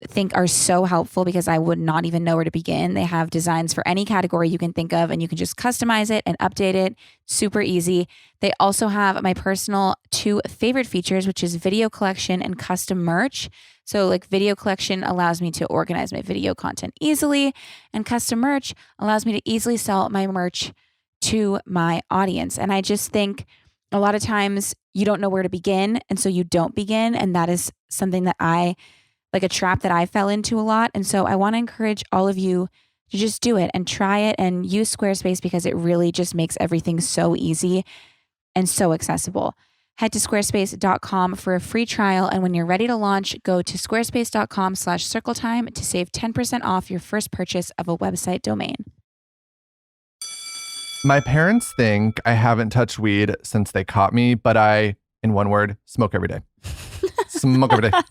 think are so helpful because I would not even know where to begin. They have designs for any category you can think of and you can just customize it and update it. Super easy. They also have my personal 2 favorite features, which is video collection and custom merch. So like video collection allows me to organize my video content easily, and custom merch allows me to easily sell my merch to my audience. And I just think a lot of times you don't know where to begin, and so you don't begin. And that is something that like a trap that I fell into a lot. And so I want to encourage all of you to just do it and try it and use Squarespace because it really just makes everything so easy and so accessible. Head to squarespace.com for a free trial. And when you're ready to launch, go to squarespace.com/circletime to save 10% off your first purchase of a website domain. My parents think I haven't touched weed since they caught me, but I, in one word, smoke every day. Smoke every day.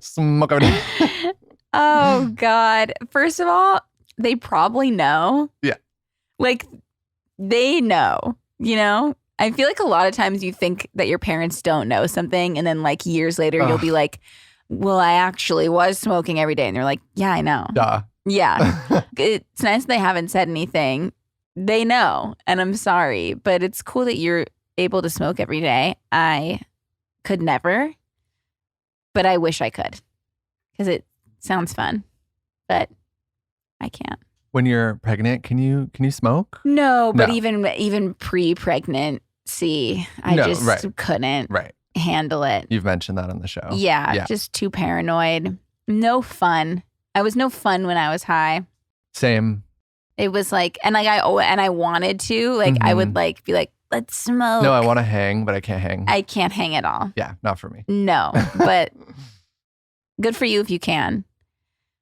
Smoke every day. Oh, God. First of all, they probably know. Yeah. Like, they know, you know? I feel like a lot of times you think that your parents don't know something, and then like years later, you'll be like, well, I actually was smoking every day. And they're like, yeah, I know. Duh. Yeah. It's nice they haven't said anything. They know, and I'm sorry, but it's cool that you're able to smoke every day. I could never, but I wish I could because it sounds fun, but I can't. When you're pregnant, can you smoke? No, but even pre-pregnancy, I just couldn't handle it. You've mentioned that on the show. Yeah, just too paranoid. No fun. I was no fun when I was high. Same. It was like, and I wanted to, like, I would like be like, let's smoke. No, I want to hang, but I can't hang. I can't hang at all. Yeah, not for me. No, but good for you if you can.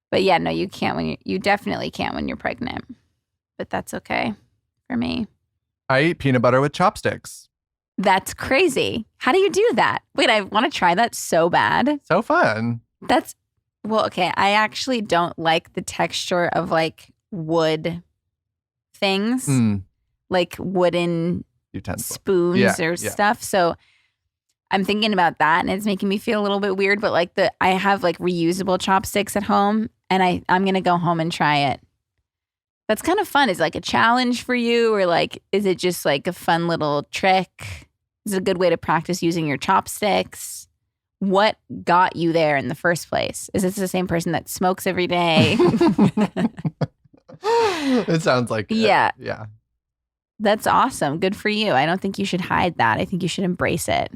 But yeah, no, you can't you definitely can't when you're pregnant. But that's okay for me. I eat peanut butter with chopsticks. That's crazy. How do you do that? Wait, I want to try that so bad. So fun. Well, okay. I actually don't like the texture of like wood things, like wooden spoons or stuff. So I'm thinking about that and it's making me feel a little bit weird, but like I have like reusable chopsticks at home and I'm going to go home and try it. That's kind of fun. Is it like a challenge for you or like, is it just like a fun little trick? Is it a good way to practice using your chopsticks? What got you there in the first place? Is this the same person that smokes every day? It sounds like it. Yeah. Yeah. That's awesome. Good for you. I don't think you should hide that. I think you should embrace it.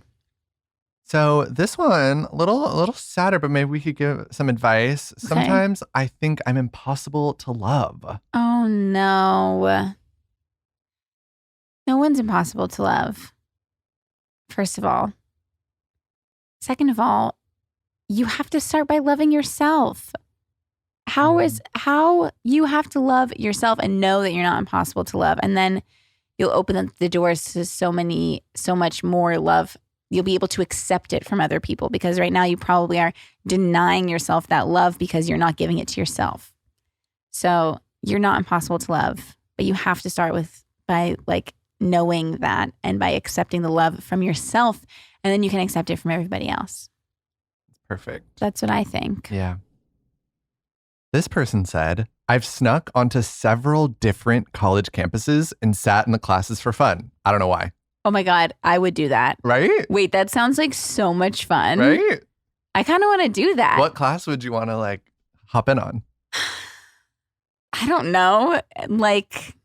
So this one, a little sadder, but maybe we could give some advice. Okay. Sometimes I think I'm impossible to love. Oh, no. No one's impossible to love. First of all. Second of all, you have to start by loving yourself. How you have to love yourself and know that you're not impossible to love. And then you'll open the doors to so much more love. You'll be able to accept it from other people because right now you probably are denying yourself that love because you're not giving it to yourself. So you're not impossible to love, but you have to start by like knowing that and by accepting the love from yourself, and then you can accept it from everybody else. Perfect. That's what I think. Yeah. This person said, I've snuck onto several different college campuses and sat in the classes for fun. I don't know why. Oh my God, I would do that. Right? Wait, that sounds like so much fun. Right? I kind of want to do that. What class would you want to like hop in on? I don't know. Like,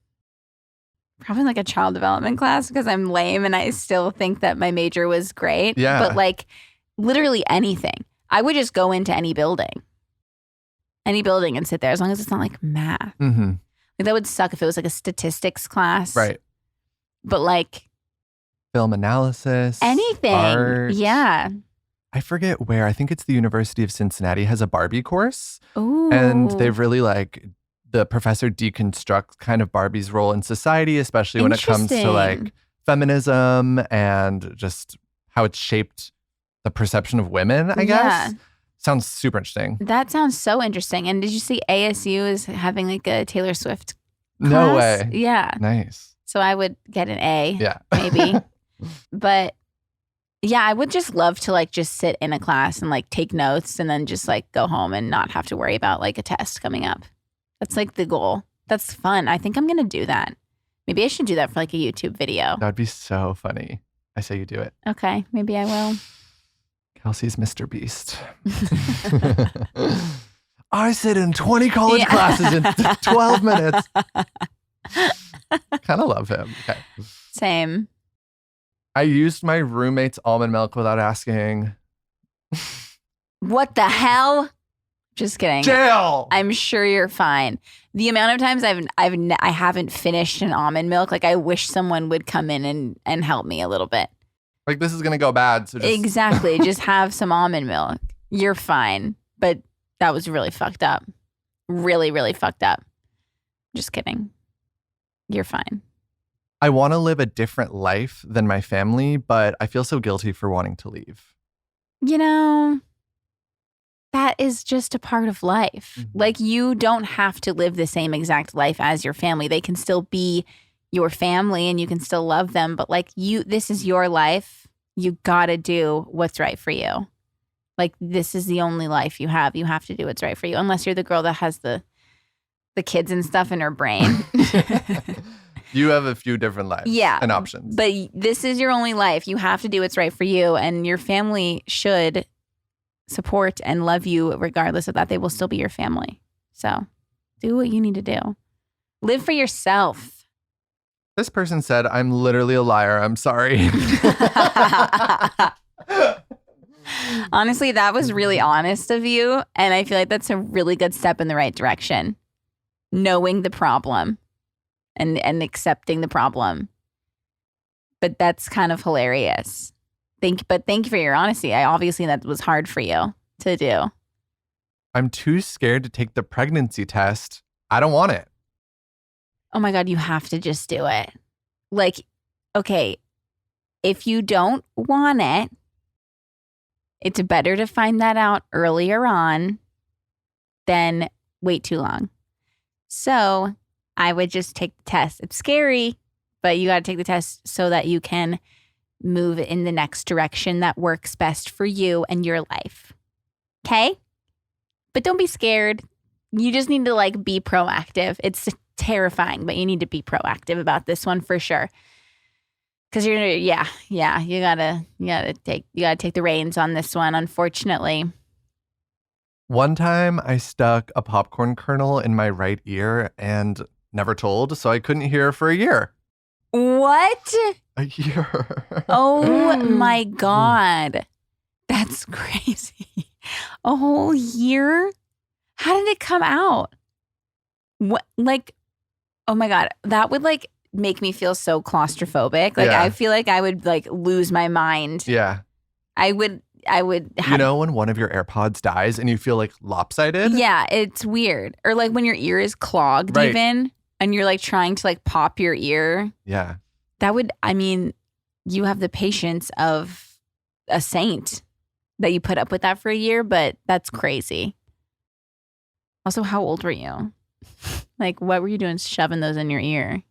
probably like a child development class because I'm lame and I still think that my major was great. Yeah. But like literally anything. I would just go into any building and sit there as long as it's not like math. Mm-hmm. Like that would suck if it was like a statistics class. Right. But like film analysis. Anything. Art. Yeah. I forget where. I think it's the University of Cincinnati has a Barbie course. Ooh. And they've really like the professor deconstructs kind of Barbie's role in society, especially when it comes to like feminism and just how it's shaped the perception of women, I guess. Sounds super interesting. That sounds so interesting. And did you see ASU is having like a Taylor Swift class? No way. Yeah. Nice. So I would get an A. Yeah. Maybe. But yeah, I would just love to like just sit in a class and like take notes and then just like go home and not have to worry about like a test coming up. That's like the goal. That's fun. I think I'm going to do that. Maybe I should do that for like a YouTube video. That would be so funny. I say you do it. Okay. Maybe I will. Kelsey's Mr. Beast. I sit in 20 college classes in 12 minutes. Kind of love him. Okay. Same. I used my roommate's almond milk without asking. What the hell? Just kidding. Jail. I'm sure you're fine. The amount of times I haven't finished an almond milk, like I wish someone would come in and help me a little bit. Like this is gonna go bad. So just exactly. Just have some almond milk. You're fine. But that was really fucked up. Really, really fucked up. Just kidding. You're fine. I want to live a different life than my family, but I feel so guilty for wanting to leave. You know, that is just a part of life. Mm-hmm. Like you don't have to live the same exact life as your family. They can still be your family and you can still love them. But like this is your life. You got to do what's right for you. Like this is the only life you have. You have to do what's right for you. Unless you're the girl that has the kids and stuff in her brain. You have a few different lives and options. But this is your only life. You have to do what's right for you. And your family should support and love you regardless of that. They will still be your family. So do what you need to do. Live for yourself. This person said, I'm literally a liar. I'm sorry. Honestly, that was really honest of you. And I feel like that's a really good step in the right direction. Knowing the problem and accepting the problem. But that's kind of hilarious. Thank you for your honesty. Obviously that was hard for you to do. I'm too scared to take the pregnancy test. I don't want it. Oh my God, you have to just do it. Like, okay, if you don't want it, it's better to find that out earlier on than wait too long. So I would just take the test. It's scary, but you got to take the test so that you can move in the next direction that works best for you and your life. Okay? But don't be scared. You just need to like be proactive. It's terrifying, but you need to be proactive about this one for sure. Because you gotta take the reins on this one, unfortunately. One time I stuck a popcorn kernel in my right ear and never told, so I couldn't hear for a year. What? A year. Oh my God. That's crazy. A whole year? How did it come out? What, like, oh my God, that would like make me feel so claustrophobic. Like, I feel like I would like lose my mind. Yeah. I would. You know when one of your AirPods dies and you feel like lopsided? Yeah, it's weird. Or like when your ear is clogged even and you're like trying to like pop your ear. Yeah. You have the patience of a saint that you put up with that for a year, but that's crazy. Also, how old were you? Like, what were you doing shoving those in your ear?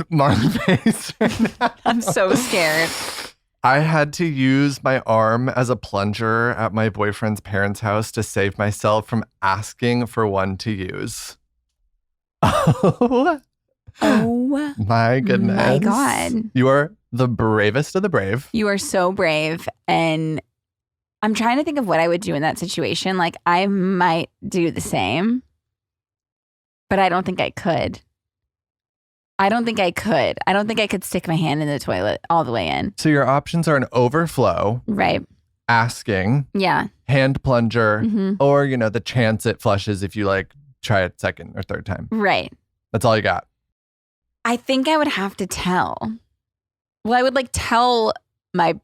Marley face right now. I'm so scared. I had to use my arm as a plunger at my boyfriend's parents' house to save myself from asking for one to use. Oh my goodness. My God. You are the bravest of the brave. You are so brave. And I'm trying to think of what I would do in that situation. Like, I might do the same, but I don't think I could. I don't think I could stick my hand in the toilet all the way in. So your options are an overflow. Right. Asking. Yeah. Hand plunger. Mm-hmm. Or, the chance it flushes if you like try it second or third time. Right. That's all you got. I think I would have to tell. Well, I would like tell my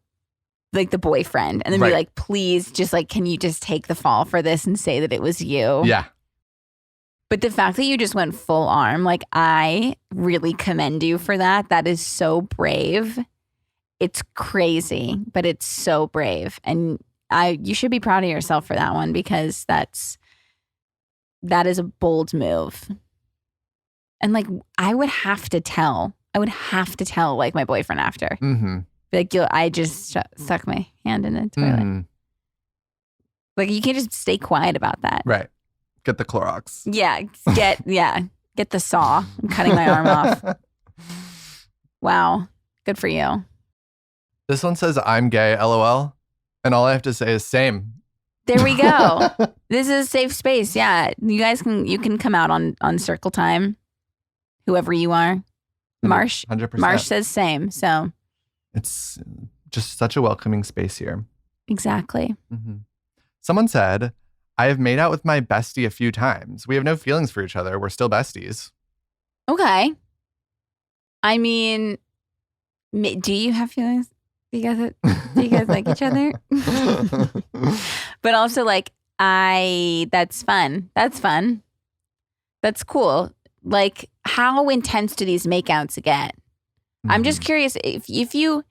like the boyfriend and then be like, please just like, can you just take the fall for this and say that it was you? Yeah. But the fact that you just went full arm, like, I really commend you for that. That is so brave. It's crazy, but it's so brave. And you should be proud of yourself for that one because that is a bold move. And like, I would have to tell like my boyfriend after. Mm-hmm. Like, I just stuck my hand in the toilet. Mm-hmm. Like, you can't just stay quiet about that. Right. Get the Clorox. Yeah. Get the saw. I'm cutting my arm off. Wow. Good for you. This one says, I'm gay, LOL. And all I have to say is same. There we go. This is a safe space. Yeah. You guys can come out on Circle Time. Whoever you are. Marsh. 100%. Marsh says same. So. It's just such a welcoming space here. Exactly. Mm-hmm. Someone said, I have made out with my bestie a few times. We have no feelings for each other. We're still besties. Okay. I mean, do you have feelings? Do you guys like each other? But also like, that's fun. That's fun. That's cool. Like, how intense do these makeouts get? Mm-hmm. I'm just curious if you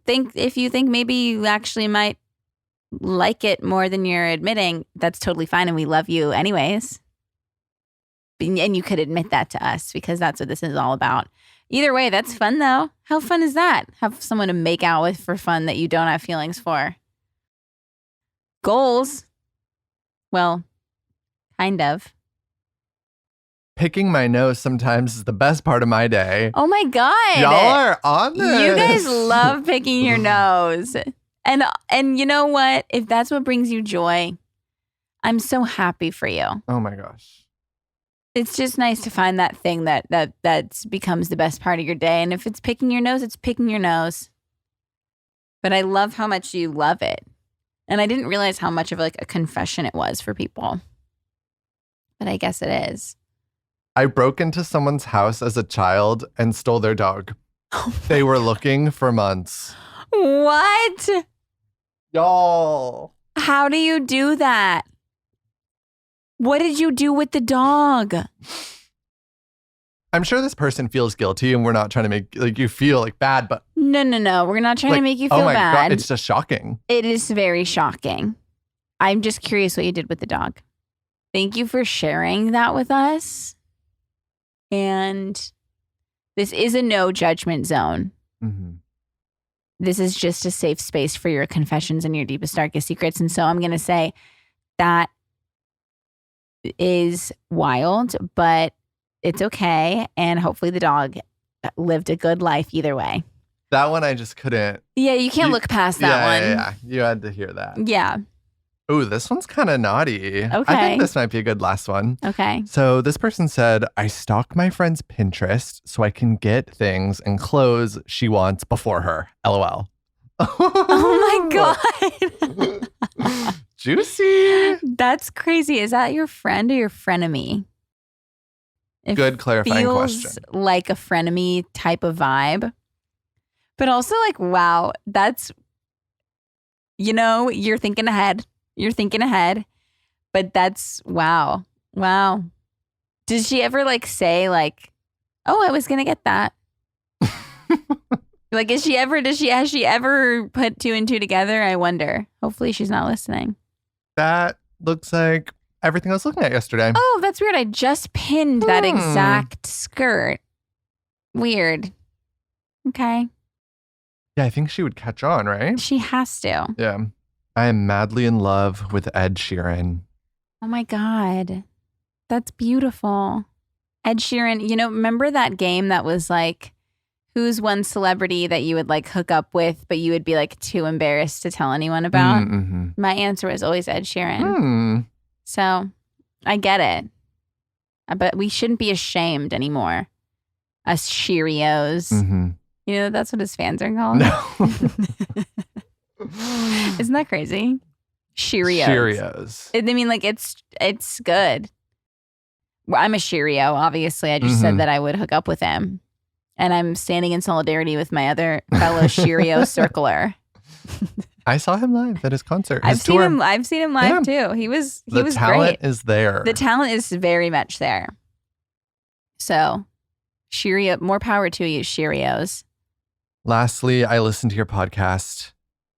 think maybe you actually might like it more than you're admitting, that's totally fine. And we love you anyways. And you could admit that to us because that's what this is all about. Either way, that's fun though. How fun is that? Have someone to make out with for fun that you don't have feelings for. Goals. Well, kind of. picking my nose sometimes is the best part of my day. Oh my God. Y'all are on this. You guys love picking your nose. And you know what? If that's what brings you joy, I'm so happy for you. Oh my gosh. It's just nice to find that thing that becomes the best part of your day. And if it's picking your nose, it's picking your nose. But I love how much you love it. And I didn't realize how much of like a confession it was for people. But I guess it is. I broke into someone's house as a child and stole their dog. They were looking for months. What? Y'all. How do you do that? What did you do with the dog? I'm sure this person feels guilty and we're not trying to make like you feel like bad, but No. We're not trying to make you feel bad. God, it's just shocking. It is very shocking. I'm just curious what you did with the dog. Thank you for sharing that with us. And this is a no judgment zone. Mm-hmm. This is just a safe space for your confessions and your deepest, darkest secrets. And so I'm going to say that is wild, but it's okay. And hopefully the dog lived a good life either way. That one I just couldn't. Yeah, you can't look past that one. Yeah. You had to hear that. Yeah. Ooh, this one's kind of naughty. Okay. I think this might be a good last one. Okay. So this person said, I stalk my friend's Pinterest so I can get things and clothes she wants before her. LOL. Oh my God. Juicy. That's crazy. Is that your friend or your frenemy? Good clarifying feels question. Like a frenemy type of vibe. But also like, wow, that's, you're thinking ahead. You're thinking ahead. But that's, wow. Wow. Did she ever like say like, oh, I was going to get that? Like, has she ever put two and two together? I wonder. Hopefully she's not listening. That looks like everything I was looking at yesterday. Oh, that's weird. I just pinned that exact skirt. Weird. Okay. Yeah, I think she would catch on, right? She has to. Yeah. I am madly in love with Ed Sheeran. Oh my God. That's beautiful. Ed Sheeran, remember that game that was like, who's one celebrity that you would like hook up with, but you would be like too embarrassed to tell anyone about? Mm-hmm. My answer was always Ed Sheeran. So I get it. But we shouldn't be ashamed anymore. Us Cheerios. Mm-hmm. That's what his fans are called? No. Isn't that crazy? Cheerios. Cheerios. I mean, like, it's good. Well, I'm a Cheerio, obviously. I just said that I would hook up with him. And I'm standing in solidarity with my other fellow Cheerio circler. I saw him live at his concert. I've seen him live too. He was great. The talent is there. The talent is very much there. So, Cheerio, more power to you, Cheerios. Lastly, I listened to your podcast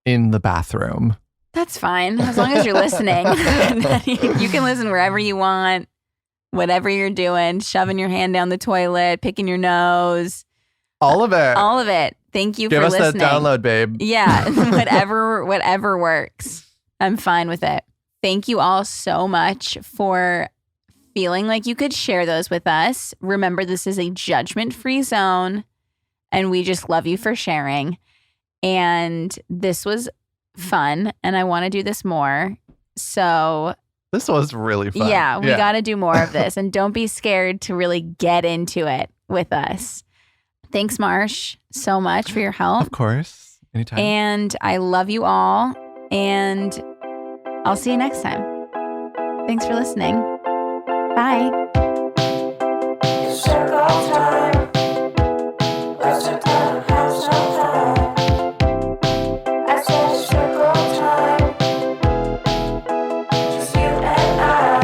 in the bathroom. That's fine. As long as you're listening. You can listen wherever you want, whatever you're doing, shoving your hand down the toilet, picking your nose. All of it. All of it. Thank you for listening. Give us that download, babe. Yeah, whatever works. I'm fine with it. Thank you all so much for feeling like you could share those with us. Remember, this is a judgment-free zone, and we just love you for sharing. And this was fun, and I want to do this more. So this was really fun. Yeah, we got to do more of this, and don't be scared to really get into it with us. Thanks, Marsh, so much for your help. Of course. Anytime. And I love you all. And I'll see you next time. Thanks for listening. Bye. Circle time. Let's sit down and have some fun. I said circle time. Just you and I.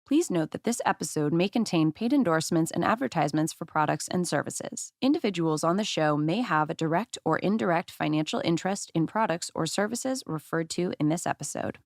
Please note that this episode may contain paid endorsements and advertisements for products and services. Individuals on the show may have a direct or indirect financial interest in products or services referred to in this episode.